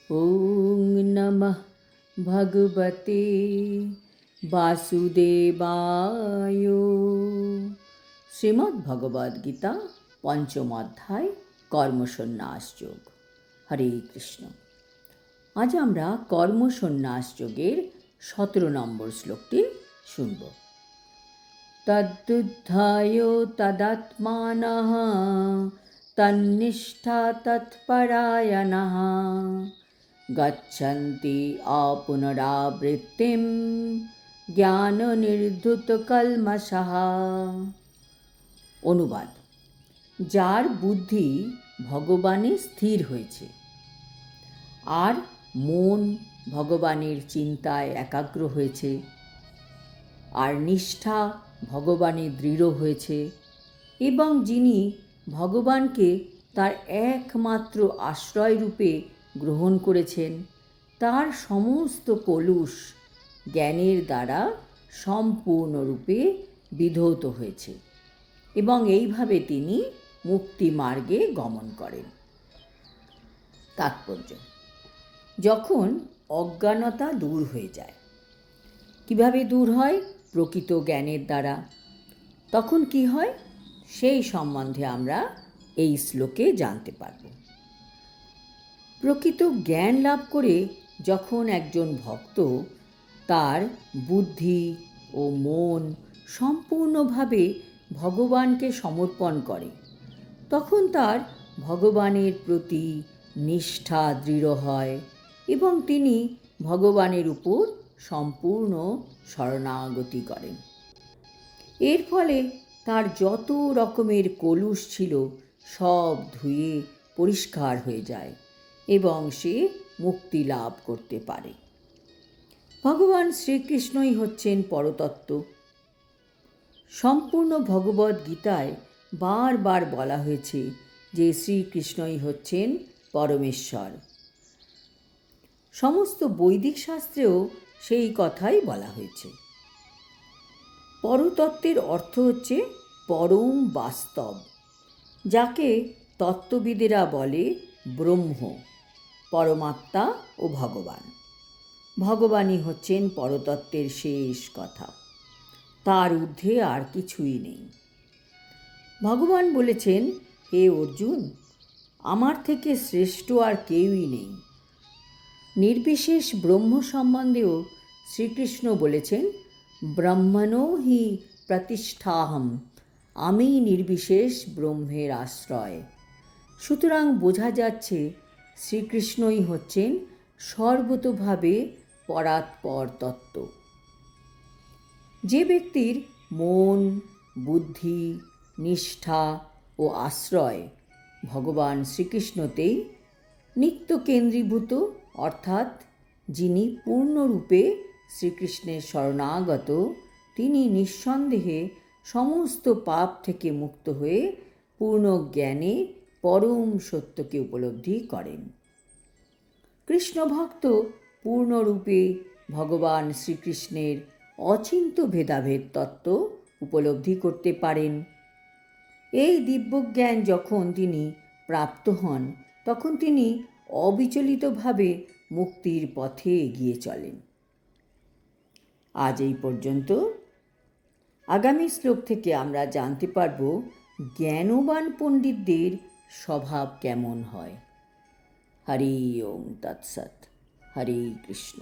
ওং নমঃ ভগবতে বাসুদেবায়। শ্রীমদ্ ভগবদ্ গীতা পঞ্চম অধ্যায় কর্মসন্ন্যাস যোগ। হরে কৃষ্ণ। আজ আমরা কর্মসন্ন্যাস যোগের 17 নম্বর শ্লোকটি শুনব। তদ্বুদ্ধায় তদাত্মানঃ তন্নিষ্ঠা তৎপরায়ণঃ গচ্ছন্তি অপুনরাবৃত্তিম জ্ঞান নির্ধুত কলমশঃ। অনুবাদ: যার বুদ্ধি ভগবানে স্থির হয়েছে আর মন ভগবানের চিন্তায় একাগ্র হয়েছে আর নিষ্ঠা ভগবানে দৃঢ় হয়েছে এবং যিনি ভগবানকে তার একমাত্র আশ্রয় রূপে গ্রহণ করেছেন, তার সমস্ত কলুষ জ্ঞানের দ্বারা সম্পূর্ণরূপে বিধৌত হয়েছে এবং এইভাবে তিনি মুক্তি মার্গে গমন করেন। তাৎপর্য: যখন অজ্ঞানতা দূর হয়ে যায়। কিভাবে দূর হয়? প্রকৃত জ্ঞানের দ্বারা। তখন কি হয় সেই সম্বন্ধে আমরা এই শ্লোকে জানতে পারব। প্রকৃত জ্ঞান লাভ করে যখন একজন ভক্ত তার বুদ্ধি ও মন সম্পূর্ণভাবে ভগবানকে সমর্পণ করে, তখন তার ভগবানের প্রতি নিষ্ঠা দৃঢ় হয় এবং তিনি ভগবানের উপর সম্পূর্ণ শরণাগতি করেন। এর ফলে তার যত রকমের কলুষ ছিল সব ধুয়ে পরিষ্কার হয়ে যায় এবং সে মুক্তি লাভ করতে পারে। ভগবান শ্রীকৃষ্ণই হচ্ছেন পরতত্ত্ব। সম্পূর্ণ ভগবদ্ গীতায় বারবার বলা হয়েছে যে শ্রীকৃষ্ণই হচ্ছেন পরমেশ্বর। সমস্ত বৈদিক শাস্ত্রেও সেই কথাই বলা হয়েছে। পরতত্ত্বের অর্থ হচ্ছে পরম বাস্তব, যাকে তত্ত্ববিদেরা বলে ব্রহ্ম, পরমাত্মা ও ভগবান। ভগবানই হচ্ছেন পরতত্ত্বের শেষ কথা, তার ঊর্ধ্বে আর কিছুই নেই। ভগবান বলেছেন, হে অর্জুন, আমার থেকে শ্রেষ্ঠ আর কেউই নেই। নির্বিশেষ ব্রহ্ম সম্বন্ধেও শ্রীকৃষ্ণ বলেছেন, ব্রহ্মণো হি প্রতিষ্ঠাহম, আমি নির্বিশেষ ব্রহ্মের আশ্রয়। সুতরাং বোঝা যাচ্ছে শ্রীকৃষ্ণই হচ্ছেন সর্বতোভাবে পরাৎপর তত্ত্ব। যে ব্যক্তির মন, বুদ্ধি, নিষ্ঠা ও আশ্রয় ভগবান শ্রীকৃষ্ণতেই নিত্য কেন্দ্রীভূত, অর্থাৎ যিনি পূর্ণরূপে শ্রীকৃষ্ণের শরণাগত, তিনি নিঃসন্দেহে সমস্ত পাপ থেকে মুক্ত হয়ে পূর্ণ জ্ঞানে পরম সত্যকে উপলব্ধি করেন। কৃষ্ণভক্ত পূর্ণরূপে ভগবান শ্রীকৃষ্ণের অচিন্ত্য ভেদাভেদ তত্ত্ব উপলব্ধি করতে পারেন। এই দিব্যজ্ঞান যখন তিনি প্রাপ্ত হন, তখন তিনি অবিচলিতভাবে মুক্তির পথে এগিয়ে চলেন। আজ এই পর্যন্ত। আগামী শ্লোক থেকে আমরা জানতে পারব জ্ঞানবান পণ্ডিতদের স্বভাব কেমন হয়। হরি ওম তৎসৎ। হরে কৃষ্ণ।